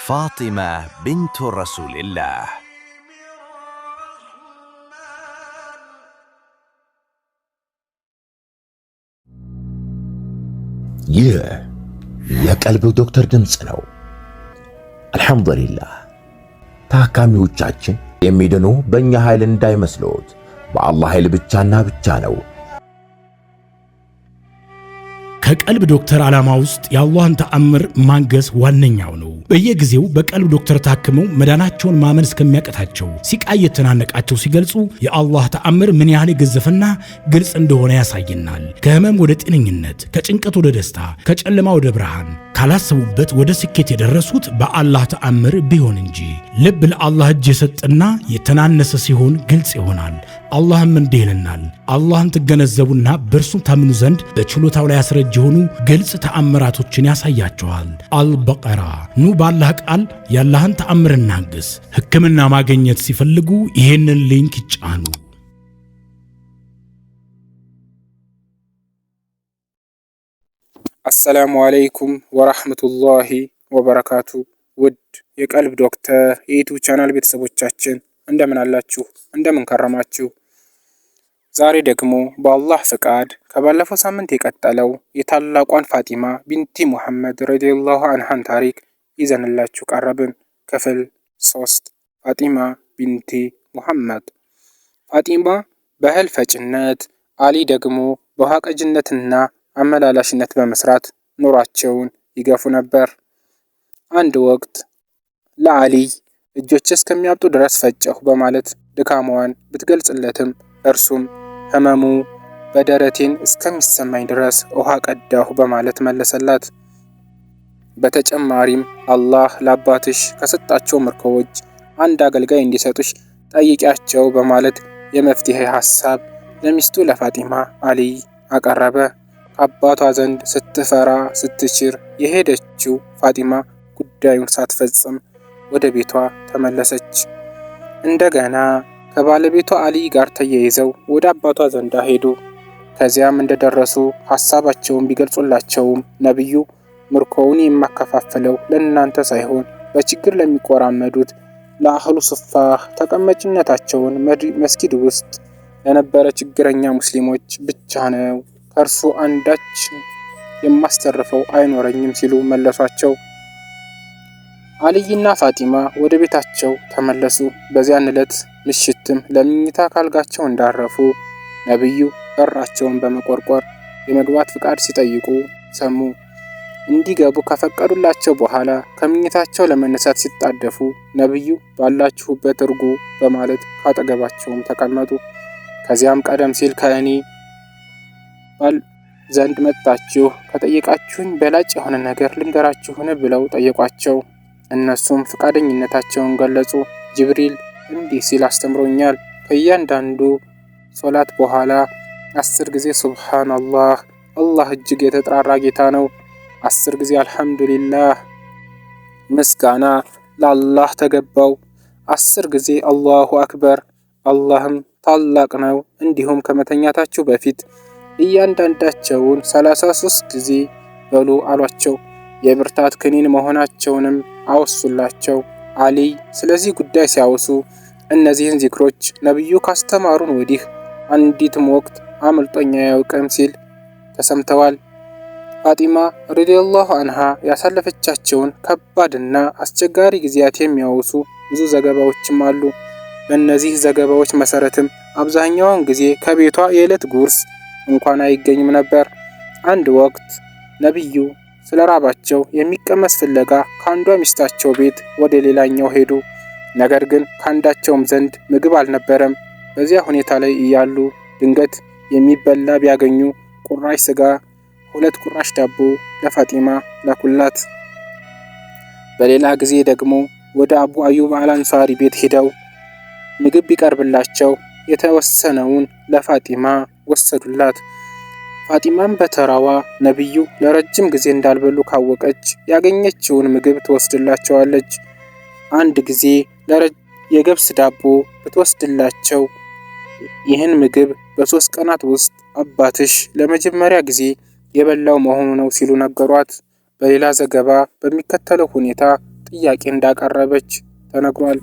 فاطمة بنت رسول الله. የቀልብ ዶክተር ድምጽ ነው። አልሐምዱሊላህ። ታካሚዎቻችን የሚድኑ በእኛ ኃይል እንዳይመስሎት በአላህ ኃይል ብቻና ብቻ ነው። ከቀልብ ዶክተር ዓላማ ውስጥ የአላህን ተአምር ማንገስ ዋነኛው ነው። በየጊዜው በቀልብ ዶክተር ታክመው መዳናቸውን ማመን እስከሚያቀታቸው ሲቃይ የተናነቃቸው ሲገልጹ የአላህ ተአምር ምን ያህል የገዘፈና ግልጽ እንደሆነ ያሳየናል። ከህመም ወደ ጤነኝነት፣ ከጭንቀት ወደ ደስታ፣ ከጨለማ ወደ ብርሃን፣ ካላሰቡበት ወደ ስኬት የደረሱት በአላህ ተአምር ቢሆን እንጂ። ልብ ለአላህ እጅ የሰጠና የተናነሰ ሲሆን ግልጽ ይሆናል። አላህም እንዲህ ይለናል፣ አላህን ትገነዘቡና በእርሱም ታምኑ ዘንድ በችሎታው ላይ ያስረጅ የሆኑ ግልጽ ተአምራቶችን ያሳያቸዋል። አልበቀራ። ኑ በአላህ ቃል የአላህን ተአምር እናግስ። ሕክምና ማግኘት ሲፈልጉ ይሄንን ሊንክ ይጫኑ። አሰላሙ አለይኩም ወራህመቱላሂ ወበረካቱ። ውድ የቀልብ ዶክተር የዩቲዩብ ቻናል ቤተሰቦቻችን እንደምን አላችሁ? እንደምን ከረማችሁ? ዛሬ ደግሞ በአላህ ፍቃድ ከባለፈው ሳምንት የቀጠለው የታላቋን ፋጢማ ቢንቲ ሙሐመድ ረዲየላሁ አንሃን ታሪክ ይዘንላችሁ ቀረብን። ክፍል 3 ፋጢማ ቢንቲ ሙሐመድ። ፋጢማ በእህል ፈጭነት፣ አሊ ደግሞ በውሃ ቀጅነትና አመላላሽነት በመስራት ኑሯቸውን ይገፉ ነበር። አንድ ወቅት ለአሊይ እጆች እስከሚያብጡ ድረስ ፈጨሁ በማለት ድካሟን ብትገልጽለትም እርሱም ህመሙ በደረቴን እስከሚሰማኝ ድረስ ውሃ ቀዳሁ በማለት መለሰላት። በተጨማሪም አላህ ለአባትሽ ከሰጣቸው ምርኮዎች አንድ አገልጋይ እንዲሰጡሽ ጠይቂያቸው በማለት የመፍትሄ ሐሳብ ለሚስቱ ለፋጢማ አሊይ አቀረበ። አባቷ ዘንድ ስትፈራ ስትችር የሄደችው ፋጢማ ጉዳዩን ሳትፈጽም ወደ ቤቷ ተመለሰች። እንደገና ከባለቤቷ አሊይ ጋር ተያይዘው ወደ አባቷ ዘንዳ ሄዱ። ከዚያም እንደደረሱ ሐሳባቸውን ቢገልጹላቸውም ነብዩ ምርኮውን የማከፋፈለው ለእናንተ ሳይሆን በችግር ለሚቆራመዱት ለአህሉ ሱፋህ ተቀማጭነታቸውን መስጊድ ውስጥ ለነበረ ችግረኛ ሙስሊሞች ብቻ ነው፣ ከእርሱ አንዳች የማስተርፈው አይኖረኝም ሲሉ መለሷቸው። አሊይና ፋጢማ ወደ ቤታቸው ተመለሱ። በዚያን ዕለት ምሽትም ለምኝታ ካልጋቸው እንዳረፉ ነብዩ በራቸውን በመቆርቆር የመግባት ፍቃድ ሲጠይቁ ሰሙ። እንዲገቡ ከፈቀዱላቸው በኋላ ከምኝታቸው ለመነሳት ሲጣደፉ ነብዩ ባላችሁበት እርጉ በማለት ካጠገባቸውም ተቀመጡ። ከዚያም ቀደም ሲል ከእኔ ባል ዘንድ መጣችሁ ከጠየቃችሁኝ በላጭ የሆነ ነገር ልንገራችሁን ብለው ጠየቋቸው። እነሱም ፍቃደኝነታቸውን ገለጹ። ጅብሪል እንዲህ ሲል አስተምሮኛል፣ ከእያንዳንዱ ሶላት በኋላ 10 ጊዜ ሱብሃንአላህ፣ አላህ እጅግ የተጠራራ ጌታ ነው፣ 10 ጊዜ አልሐምዱሊላህ፣ ምስጋና ለአላህ ተገባው፣ 10 ጊዜ አላሁ አክበር፣ አላህም ታላቅ ነው። እንዲሁም ከመተኛታችሁ በፊት እያንዳንዳቸውን 33 ጊዜ በሉ አሏቸው። የብርታት ክኒን መሆናቸውንም አወሱላቸው። አሊይ ስለዚህ ጉዳይ ሲያወሱ እነዚህን ዚክሮች ነብዩ ካስተማሩን ወዲህ አንዲትም ወቅት አምልጦኛ ያውቅም ሲል ተሰምተዋል። ፋጢማ ረዲየላሁ አንሃ ያሳለፈቻቸውን ከባድና አስቸጋሪ ጊዜያት የሚያወሱ ብዙ ዘገባዎችም አሉ። በእነዚህ ዘገባዎች መሰረትም አብዛኛውን ጊዜ ከቤቷ የዕለት ጉርስ እንኳን አይገኝም ነበር። አንድ ወቅት ነብዩ ስለራባቸው የሚቀመስ ፍለጋ ከአንዷ ሚስታቸው ቤት ወደ ሌላኛው ሄዱ። ነገር ግን ካንዳቸውም ዘንድ ምግብ አልነበረም። በዚያ ሁኔታ ላይ እያሉ ድንገት የሚበላ ቢያገኙ ቁራሽ ስጋ፣ 2 ቁራሽ ዳቦ ለፋጢማ ላኩላት። በሌላ ጊዜ ደግሞ ወደ አቡ አዩብ አልአንሳሪ ቤት ሄደው ምግብ ቢቀርብላቸው የተወሰነውን ለፋጢማ ወሰዱላት። ፋጢማም በተራዋ ነብዩ ለረጅም ጊዜ እንዳልበሉ ካወቀች ያገኘችውን ምግብ ትወስድላቸዋለች። አንድ ጊዜ የገብስ ዳቦ ብትወስድላቸው ይህን ምግብ በ3 ቀናት ውስጥ አባትሽ ለመጀመሪያ ጊዜ የበላው መሆኑ ነው ሲሉ ነገሯት። በሌላ ዘገባ በሚከተለው ሁኔታ ጥያቄ እንዳቀረበች ተነግሯል።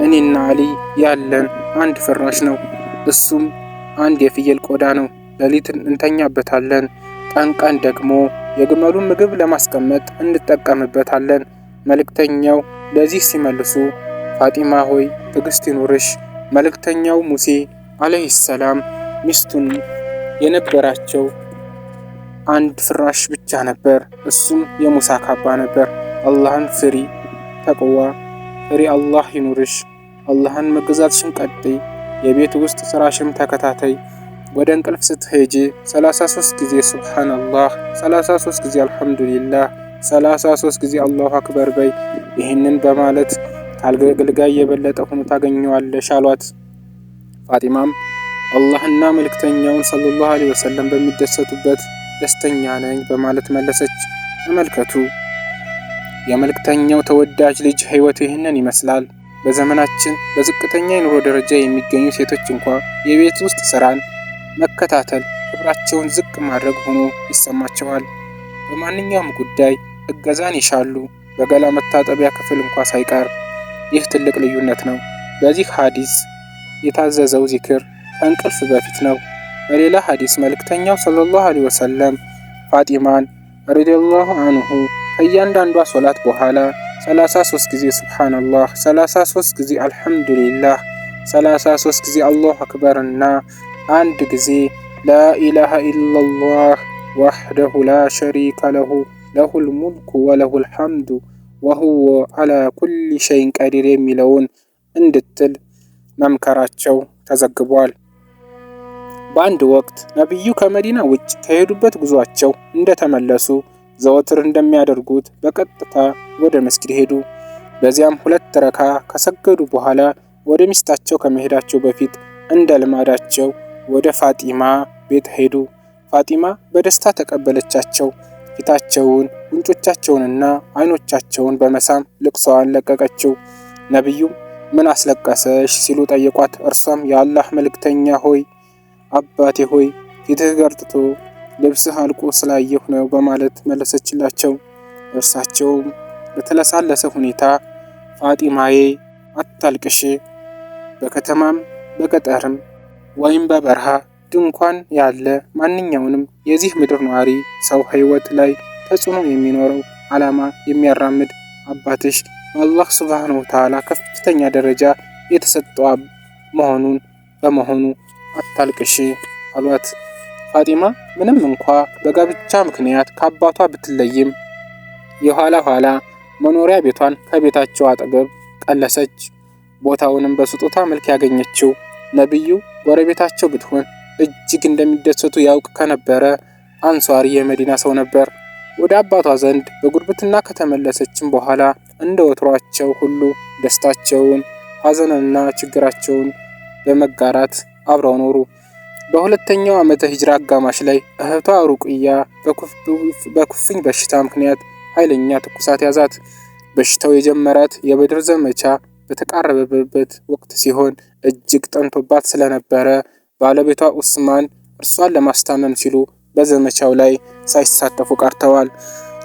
እኔና አሊ ያለን አንድ ፍራሽ ነው። እሱም አንድ የፍየል ቆዳ ነው። ሌሊት እንተኛበታለን፣ ቀን ቀን ደግሞ የግመሉን ምግብ ለማስቀመጥ እንጠቀምበታለን። መልእክተኛው ለዚህ ሲመልሱ ፋጢማ ሆይ ትዕግስት ይኑርሽ። መልእክተኛው ሙሴ አለይሂ ሰላም ሚስቱን የነበራቸው አንድ ፍራሽ ብቻ ነበር። እሱም የሙሳ ካባ ነበር። አላህን ፍሪ፣ ተቅዋ ፍሪ፣ አላህ ይኑርሽ። አላህን መገዛትሽን ቀጥይ፣ የቤት ውስጥ ስራሽም ተከታታይ። ወደ እንቅልፍ ስትሄጂ 33 ጊዜ ሱብሃንአላህ፣ 33 ጊዜ አልሐምዱሊላህ፣ 33 ጊዜ አላሁ አክበር በይ። ይህንን በማለት ከአገልጋይ የበለጠ ሆኖ ታገኘዋለሽ አሏት። ፋጢማም አላህና መልእክተኛውን ሰለላሁ ዐለይሂ ወሰለም በሚደሰቱበት ደስተኛ ነኝ በማለት መለሰች። ተመልከቱ፣ የመልእክተኛው ተወዳጅ ልጅ ህይወት ይህንን ይመስላል። በዘመናችን በዝቅተኛ የኑሮ ደረጃ የሚገኙ ሴቶች እንኳ የቤት ውስጥ ስራን መከታተል ክብራቸውን ዝቅ ማድረግ ሆኖ ይሰማቸዋል። በማንኛውም ጉዳይ እገዛን ይሻሉ፣ በገላ መታጠቢያ ክፍል እንኳ ሳይቀር። ይህ ትልቅ ልዩነት ነው። በዚህ ሐዲስ የታዘዘው ዚክር ከእንቅልፍ በፊት ነው። በሌላ ሐዲስ መልእክተኛው ሰለላሁ ዐለይሂ ወሰለም ፋጢማን ረዲየላሁ አንሁ ከእያንዳንዷ ሶላት በኋላ 33 ጊዜ ሱብሃንአላህ፣ 33 ጊዜ አልሐምዱሊላህ፣ 33 ጊዜ አላሁ አክበር እና አንድ ጊዜ ላኢላሃ ኢላላህ ወህደሁ ላ ሸሪከ ለሁ ለሁል ሙልኩ ወለሁል ሐምዱ ወሁወ ዐላ ኩሊ ሸይን ቀዲር የሚለውን እንድትል መምከራቸው ተዘግቧል። በአንድ ወቅት ነቢዩ ከመዲና ውጭ ከሄዱበት ጉዟቸው እንደተመለሱ ዘወትር እንደሚያደርጉት በቀጥታ ወደ መስጊድ ሄዱ። በዚያም 2 ረካ ከሰገዱ በኋላ ወደ ሚስታቸው ከመሄዳቸው በፊት እንደ ልማዳቸው ወደ ፋጢማ ቤት ሄዱ። ፋጢማ በደስታ ተቀበለቻቸው። ፊታቸውን፣ ጉንጮቻቸውንና አይኖቻቸውን በመሳም ልቅሷን ለቀቀችው። ነቢዩም ምን አስለቀሰሽ ሲሉ ጠየቋት። እርሷም የአላህ መልእክተኛ ሆይ፣ አባቴ ሆይ፣ ፊትህ ገርጥቶ ልብስህ አልቆ ስላየሁ ነው በማለት መለሰችላቸው። እርሳቸውም በተለሳለሰ ሁኔታ ፋጢማዬ አታልቅሽ፣ በከተማም በገጠርም ወይም በበረሃ ድንኳን ያለ ማንኛውንም የዚህ ምድር ነዋሪ ሰው ህይወት ላይ ተጽዕኖ የሚኖረው ዓላማ የሚያራምድ አባትሽ በአላህ ሱብሃነሁ ወተዓላ ከፍተኛ ደረጃ የተሰጠው መሆኑን በመሆኑ አታልቅሽ አሏት። ፋጢማ ምንም እንኳ በጋብቻ ምክንያት ከአባቷ ብትለይም የኋላ ኋላ መኖሪያ ቤቷን ከቤታቸው አጠገብ ቀለሰች። ቦታውንም በስጦታ መልክ ያገኘችው ነቢዩ ጎረቤታቸው ብትሆን እጅግ እንደሚደሰቱ ያውቅ ከነበረ አንሷሪ የመዲና ሰው ነበር። ወደ አባቷ ዘንድ በጉርብትና ከተመለሰችም በኋላ እንደ ወትሯቸው ሁሉ ደስታቸውን፣ ሐዘንና ችግራቸውን በመጋራት አብረው ኖሩ። በሁለተኛው ዓመተ ሂጅራ አጋማሽ ላይ እህቷ ሩቅያ በኩፍኝ በሽታ ምክንያት ኃይለኛ ትኩሳት ያዛት። በሽታው የጀመራት የበድር ዘመቻ በተቃረበበት ወቅት ሲሆን እጅግ ጠንቶባት ስለነበረ ባለቤቷ ኡስማን እርሷን ለማስታመም ሲሉ በዘመቻው ላይ ሳይሳተፉ ቀርተዋል።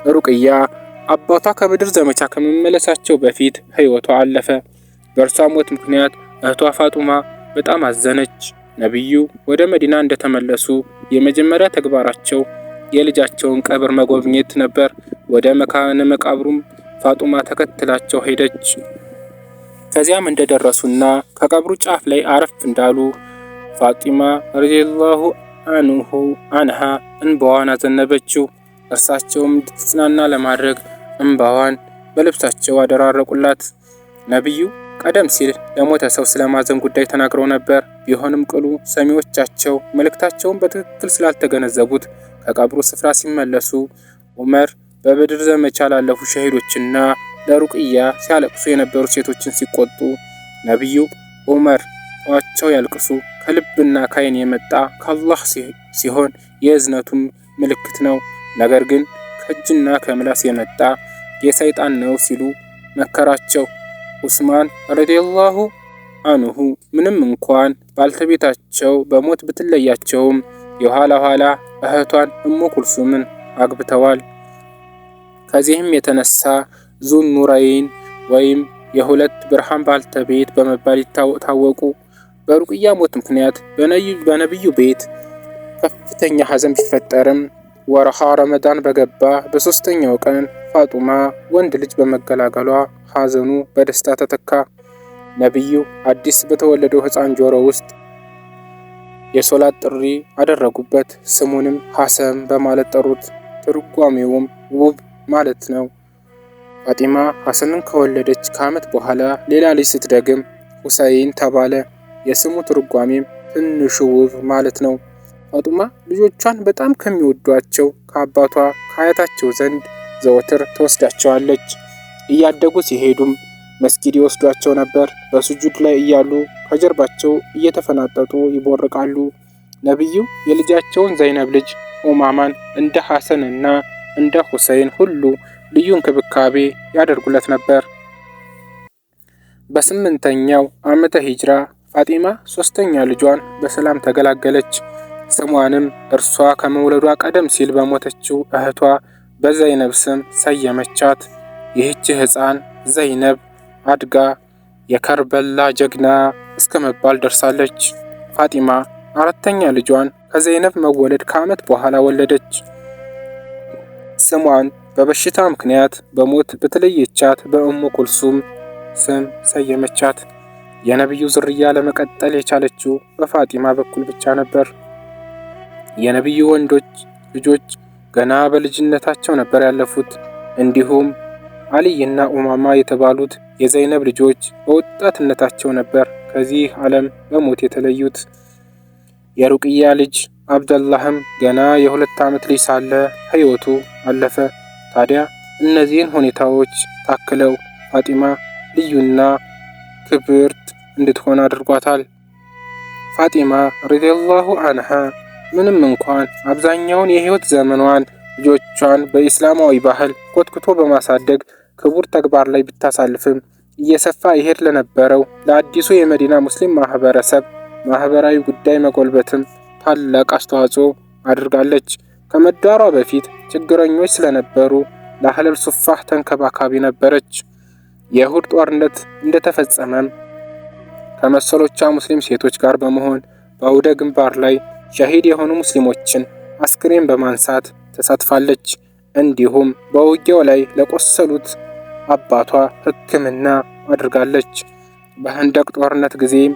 ሩቅያ አባቷ ከበድር ዘመቻ ከመመለሳቸው በፊት ህይወቷ አለፈ። በእርሷ ሞት ምክንያት እህቷ ፋጡማ በጣም አዘነች። ነቢዩ ወደ መዲና እንደተመለሱ የመጀመሪያ ተግባራቸው የልጃቸውን ቀብር መጎብኘት ነበር። ወደ መካነ መቃብሩም ፋጡማ ተከትላቸው ሄደች። ከዚያም እንደደረሱና ከቀብሩ ጫፍ ላይ አረፍ እንዳሉ ፋጢማ ረዲየላሁ አንሃ እንባዋን አዘነበችው። እርሳቸውም እንድትጽናና ለማድረግ እንባዋን በልብሳቸው አደራረቁላት። ነቢዩ ቀደም ሲል ለሞተ ሰው ስለማዘን ጉዳይ ተናግረው ነበር። ቢሆንም ቅሉ ሰሚዎቻቸው መልእክታቸውን በትክክል ስላልተገነዘቡት ከቀብሩ ስፍራ ሲመለሱ ዑመር በበድር ዘመቻ ላለፉ ሸሂዶችና ለሩቅያ ሲያለቅሱ የነበሩ ሴቶችን ሲቆጡ ነቢዩ ዑመር ተዋቸው ያልቅሱ፣ ከልብና ከዓይን የመጣ ከአላህ ሲሆን የእዝነቱም ምልክት ነው፣ ነገር ግን ከእጅና ከምላስ የመጣ የሰይጣን ነው ሲሉ መከራቸው። ዑስማን ረዲየላሁ አንሁ ምንም እንኳን ባልተቤታቸው በሞት ብትለያቸውም የኋላ ኋላ እህቷን እሙ ኩልሱምን አግብተዋል። ከዚህም የተነሳ ዙን ኑረይን ወይም የሁለት ብርሃን ባልተቤት በመባል ታወቁ። በሩቅያ ሞት ምክንያት በነቢዩ ቤት ከፍተኛ ሐዘን ቢፈጠርም ወርሃ ረመዳን በገባ በሶስተኛው ቀን ፋጡማ ወንድ ልጅ በመገላገሏ ሐዘኑ በደስታ ተተካ። ነቢዩ አዲስ በተወለደው ሕፃን ጆሮ ውስጥ የሶላት ጥሪ አደረጉበት። ስሙንም ሐሰን በማለት ጠሩት። ትርጓሜውም ውብ ማለት ነው። ፋጢማ ሐሰንን ከወለደች ከዓመት በኋላ ሌላ ልጅ ስትደግም ሁሰይን ተባለ። የስሙ ትርጓሜም ትንሹ ውብ ማለት ነው። ፋጡማ ልጆቿን በጣም ከሚወዷቸው ከአባቷ ከአያታቸው ዘንድ ዘወትር ትወስዳቸዋለች። እያደጉ ሲሄዱም መስጊድ ይወስዷቸው ነበር። በሱጁድ ላይ እያሉ ከጀርባቸው እየተፈናጠጡ ይቦርቃሉ። ነቢዩ የልጃቸውን ዘይነብ ልጅ ኡማማን እንደ ሐሰን እና እንደ ሁሰይን ሁሉ ልዩ እንክብካቤ ያደርጉለት ነበር። በ8ኛው ዓመተ ሂጅራ ፋጢማ ሶስተኛ ልጇን በሰላም ተገላገለች። ስሟንም እርሷ ከመውለዷ ቀደም ሲል በሞተችው እህቷ በዘይነብ ስም ሰየመቻት። ይህች ሕፃን ዘይነብ አድጋ የከርበላ ጀግና እስከ መባል ደርሳለች። ፋጢማ አራተኛ ልጇን ከዘይነብ መወለድ ከዓመት በኋላ ወለደች። ስሟን በበሽታ ምክንያት በሞት በተለየቻት በኡሙ ኩልሱም ስም ሰየመቻት። የነቢዩ ዝርያ ለመቀጠል የቻለችው በፋጢማ በኩል ብቻ ነበር። የነቢዩ ወንዶች ልጆች ገና በልጅነታቸው ነበር ያለፉት። እንዲሁም አልይና ኡማማ የተባሉት የዘይነብ ልጆች በወጣትነታቸው ነበር ከዚህ ዓለም በሞት የተለዩት። የሩቅያ ልጅ አብደላህም ገና የ2 ዓመት ልጅ ሳለ ሕይወቱ አለፈ። ታዲያ እነዚህን ሁኔታዎች ታክለው ፋጢማ ልዩና ክብርት እንድትሆን አድርጓታል። ፋጢማ ረዲየላሁ አንሃ ምንም እንኳን አብዛኛውን የህይወት ዘመኗን ልጆቿን በኢስላማዊ ባህል ኮትኩቶ በማሳደግ ክቡር ተግባር ላይ ብታሳልፍም እየሰፋ ይሄድ ለነበረው ለአዲሱ የመዲና ሙስሊም ማህበረሰብ ማህበራዊ ጉዳይ መጎልበትም ታላቅ አስተዋጽኦ አድርጋለች። ከመዳሯ በፊት ችግረኞች ስለነበሩ ለአህለል ሱፋህ ተንከባካቢ ነበረች። የኡሁድ ጦርነት እንደተፈጸመም ከመሰሎቿ ሙስሊም ሴቶች ጋር በመሆን በአውደ ግንባር ላይ ሸሂድ የሆኑ ሙስሊሞችን አስክሬን በማንሳት ተሳትፋለች። እንዲሁም በውጊያው ላይ ለቆሰሉት አባቷ ሕክምና አድርጋለች። በህንደቅ ጦርነት ጊዜም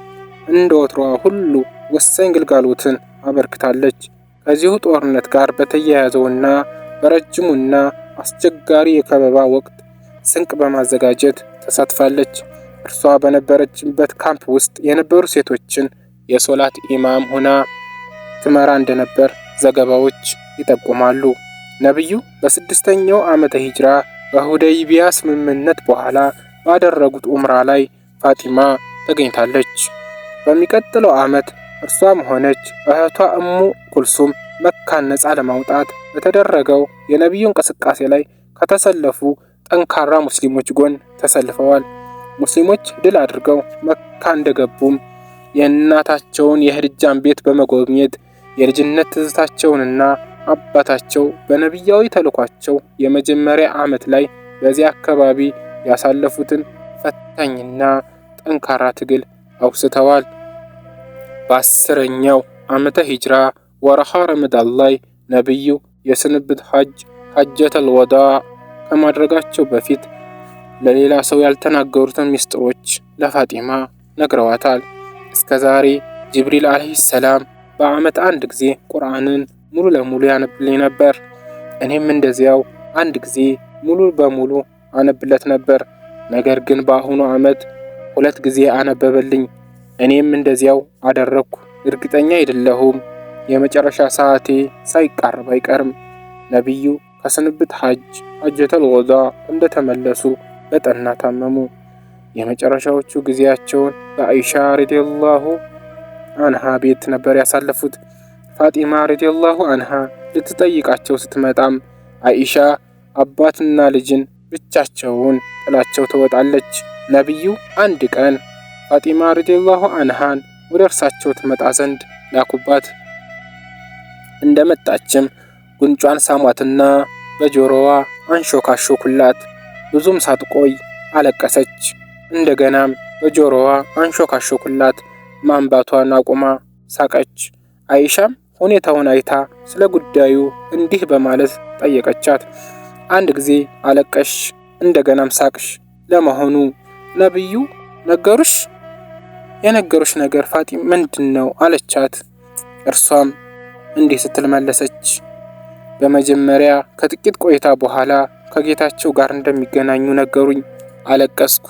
እንደ ወትሮዋ ሁሉ ወሳኝ ግልጋሎትን አበርክታለች። ከዚሁ ጦርነት ጋር በተያያዘውና በረጅሙና አስቸጋሪ የከበባ ወቅት ስንቅ በማዘጋጀት ተሳትፋለች። እርሷ በነበረችበት ካምፕ ውስጥ የነበሩ ሴቶችን የሶላት ኢማም ሆና ትመራ እንደነበር ዘገባዎች ይጠቁማሉ። ነቢዩ በ6ኛው ዓመተ ሂጅራ በሁደይቢያ ስምምነት በኋላ ባደረጉት ኡምራ ላይ ፋጢማ ተገኝታለች። በሚቀጥለው ዓመት እርሷም ሆነች እህቷ እሙ ኩልሱም መካን ነፃ ለማውጣት በተደረገው የነቢዩ እንቅስቃሴ ላይ ከተሰለፉ ጠንካራ ሙስሊሞች ጎን ተሰልፈዋል። ሙስሊሞች ድል አድርገው መካ እንደገቡም የእናታቸውን የህድጃን ቤት በመጎብኘት የልጅነት ትዝታቸውንና አባታቸው በነቢያዊ ተልኳቸው የመጀመሪያ ዓመት ላይ በዚያ አካባቢ ያሳለፉትን ፈታኝና ጠንካራ ትግል አውስተዋል። በ10ኛው ዓመተ ሂጅራ ወርሃ ረመዳን ላይ ነቢዩ የስንብት ሐጀተል ወዳዕ ከማድረጋቸው በፊት ለሌላ ሰው ያልተናገሩትን ሚስጥሮች ለፋጢማ ነግረዋታል። እስከዛሬ ጅብሪል አለይሂ ሰላም በዓመት አንድ ጊዜ ቁርአንን ሙሉ ለሙሉ ያነብልኝ ነበር። እኔም እንደዚያው አንድ ጊዜ ሙሉ በሙሉ አነብለት ነበር። ነገር ግን በአሁኑ ዓመት 2 ጊዜ አነበበልኝ። እኔም እንደዚያው አደረኩ። እርግጠኛ አይደለሁም። የመጨረሻ ሰዓቴ ሳይቃረብ አይቀርም። ነቢዩ ከስንብት ሐጀተል ወዳዕ እንደተመለሱ በጠና ታመሙ። የመጨረሻዎቹ ጊዜያቸውን በአይሻ ረዲየላሁ አንሃ ቤት ነበር ያሳለፉት። ፋጢማ ረዲየላሁ አንሃ ልትጠይቃቸው ስትመጣም አይሻ አባትና ልጅን ብቻቸውን ጥላቸው ትወጣለች። ነቢዩ አንድ ቀን ፋጢማ ረዲየላሁ አንሃን ወደ እርሳቸው ትመጣ ዘንድ ላኩባት። እንደመጣችም ጉንጯን ሳሟትና በጆሮዋ አንሾካሾኩላት። ብዙም ሳትቆይ አለቀሰች። እንደገናም በጆሮዋ አንሾካሾኩላት። ማንባቷን አቁማ ሳቀች። አይሻም ሁኔታውን አይታ ስለ ጉዳዩ እንዲህ በማለት ጠየቀቻት። አንድ ጊዜ አለቀሽ፣ እንደገናም ሳቅሽ። ለመሆኑ ነብዩ ነገሩሽ? የነገሩሽ ነገር ፋጢማ ምንድን ነው አለቻት። እርሷም እንዲህ ስትል መለሰች። በመጀመሪያ ከጥቂት ቆይታ በኋላ ከጌታቸው ጋር እንደሚገናኙ ነገሩኝ። አለቀስኩ።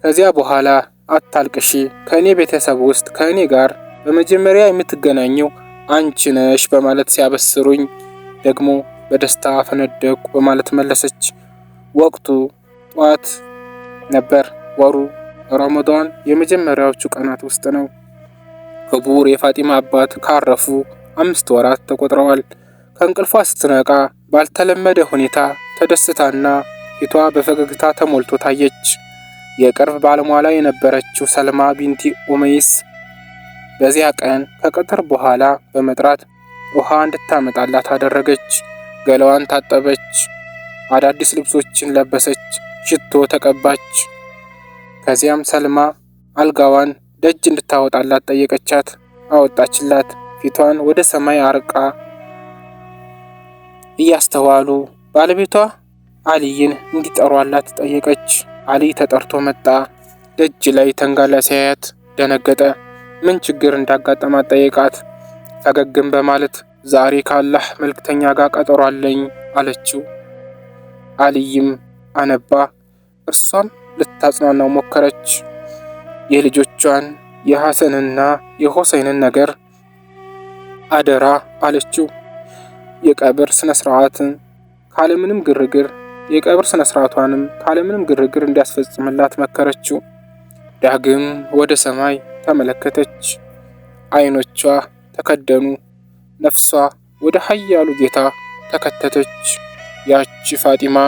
ከዚያ በኋላ አታልቅሺ፣ ከእኔ ቤተሰብ ውስጥ ከእኔ ጋር በመጀመሪያ የምትገናኘው አንቺ ነሽ በማለት ሲያበስሩኝ ደግሞ በደስታ ፈነደቁ በማለት መለሰች። ወቅቱ ጧት ነበር። ወሩ ረመዳን የመጀመሪያዎቹ ቀናት ውስጥ ነው። ክቡር የፋጢማ አባት ካረፉ 5 ወራት ተቆጥረዋል። ከእንቅልፏ ስትነቃ ባልተለመደ ሁኔታ ተደስታና ፊቷ በፈገግታ ተሞልቶ ታየች። የቅርብ ባለሟላ የነበረችው ሰልማ ቢንቲ ኡመይስ በዚያ ቀን ከቀትር በኋላ በመጥራት ውሃ እንድታመጣላት አደረገች። ገላዋን ታጠበች፣ አዳዲስ ልብሶችን ለበሰች፣ ሽቶ ተቀባች። ከዚያም ሰልማ አልጋዋን ደጅ እንድታወጣላት ጠየቀቻት። አወጣችላት። ፊቷን ወደ ሰማይ አርቃ እያስተዋሉ ባለቤቷ አልይን እንዲጠሯላት ጠየቀች። አልይ ተጠርቶ መጣ። ደጅ ላይ ተንጋላ ሲያያት ደነገጠ። ምን ችግር እንዳጋጠማት ጠየቃት። ፈገግም በማለት ዛሬ ካላህ መልክተኛ ጋር ቀጠሮ አለኝ አለችው። አልይም አነባ። እርሷም ልታጽናናው ሞከረች። የልጆቿን የሐሰንና የሁሰይንን ነገር አደራ አለችው። የቀብር ስነስርዓትን ካለምንም ግርግር ካለምንም ግርግር እንዲያስፈጽምላት መከረችው። ዳግም ወደ ሰማይ ተመለከተች። አይኖቿ ተከደኑ። ነፍሷ ወደ ኃያሉ ጌታ ተከተተች። ያቺ ፋጢማ፣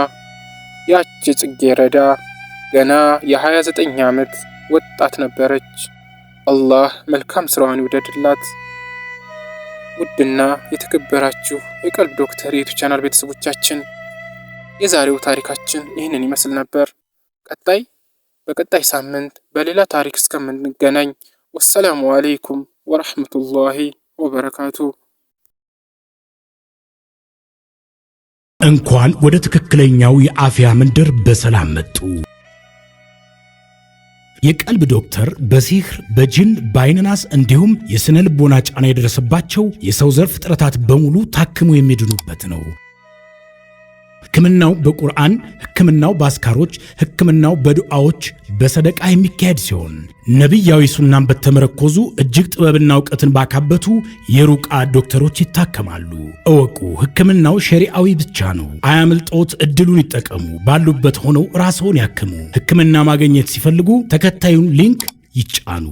ያቺ ጽጌረዳ ገና የ29 ዓመት ወጣት ነበረች። አላህ መልካም ስራዋን ይውደድላት። ውድና የተከበራችሁ የቀልብ ዶክተር የዩቲዩብ ቻናል ቤተሰቦቻችን የዛሬው ታሪካችን ይህንን ይመስል ነበር። በቀጣይ ሳምንት በሌላ ታሪክ እስከምንገናኝ ወሰላሙ አለይኩም ወራህመቱላሂ ወበረካቱ። እንኳን ወደ ትክክለኛው የአፍያ መንደር በሰላም መጡ። የቀልብ ዶክተር በሲህር በጅን በአይንናስ እንዲሁም የስነ ልቦና ጫና የደረሰባቸው የሰው ዘር ፍጥረታት በሙሉ ታክሞ የሚድኑበት ነው። ሕክምናው በቁርአን፣ ሕክምናው በአስካሮች፣ ሕክምናው በዱዓዎች በሰደቃ የሚካሄድ ሲሆን ነቢያዊ ሱናን በተመረኮዙ እጅግ ጥበብና እውቀትን ባካበቱ የሩቃ ዶክተሮች ይታከማሉ። እወቁ፣ ሕክምናው ሸሪዓዊ ብቻ ነው። አያምልጦት፣ እድሉን ይጠቀሙ። ባሉበት ሆነው ራስዎን ያክሙ። ሕክምና ማግኘት ሲፈልጉ ተከታዩን ሊንክ ይጫኑ።